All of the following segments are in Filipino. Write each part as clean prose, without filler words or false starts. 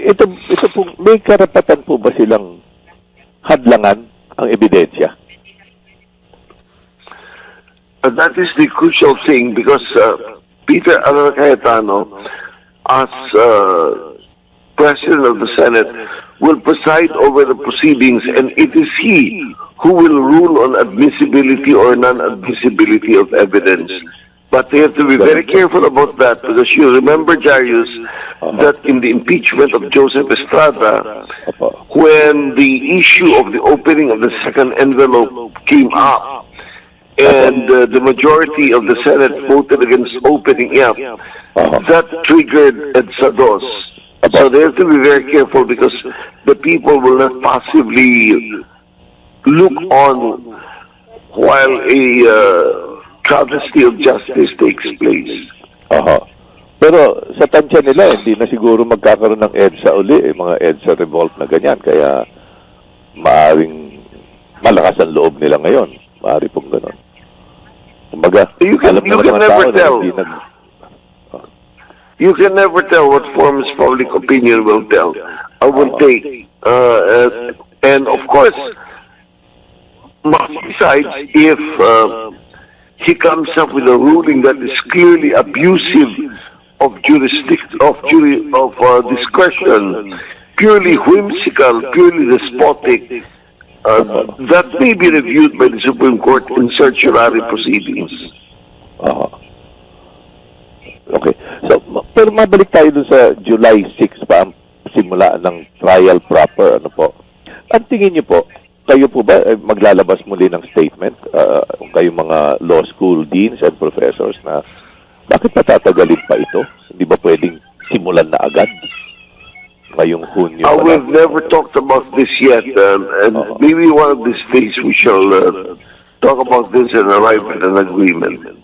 ito po, may karapatan po ba silang hadlangan ang ebidensya? That is the crucial thing because Peter Alan Cayetano, as President of the Senate, will preside over the proceedings, and it is he who will rule on admissibility or non-admissibility of evidence. But they have to be very careful about that because you remember, Jarius, that in the impeachment of Joseph Estrada, when the issue of the opening of the second envelope came up, and the majority of the Senate voted against opening up, that triggered EDSA Dos. So they have to be very careful because the people will not passively look on while a travesty of justice takes place. Pero sa tansya nila, hindi na siguro magkakaroon ng EDSA uli, mga EDSA revolt na ganyan. Kaya maaring malakas ang loob nila ngayon. Maari pong gano'n. Kumbaga, You can never tell. You can never tell what forms public opinion will tell. I will take. And of course, besides, if he comes up with a ruling that is clearly abusive of discretion, purely whimsical, purely despotic, that may be reviewed by the Supreme Court in certiorari proceedings. Okay. So, pero mabalik tayo dun sa July 6 pa ang simula ng trial proper. Ano po? Ang tingin niyo po, kayo po ba maglalabas muli ng statement? Kayong mga law school deans and professors na bakit patatagalin pa ito? Hindi ba pwedeng simulan na agad? Ngayong Hunyo. We've never talked about this yet, and maybe one of these days we shall talk about this and arrive at an agreement.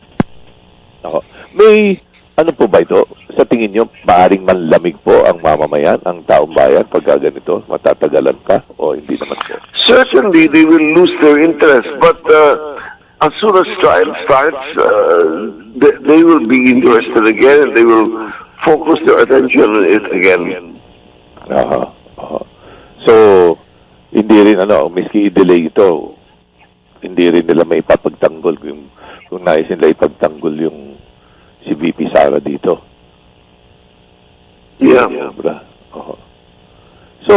May ano po ba ito? Sa tingin nyo, maaring manlamig po ang mamamayan, ang taong bayan pag ganito? Matatagalan ka o hindi naman po? Certainly, they will lose their interest, but as soon as trial starts, they will be interested again, and they will focus their attention on it again. So, hindi rin, miski i-delay ito, hindi rin nila may ipapagtanggol kung nais nila ipagtanggol yung si VP Sara dito. Yeah. So,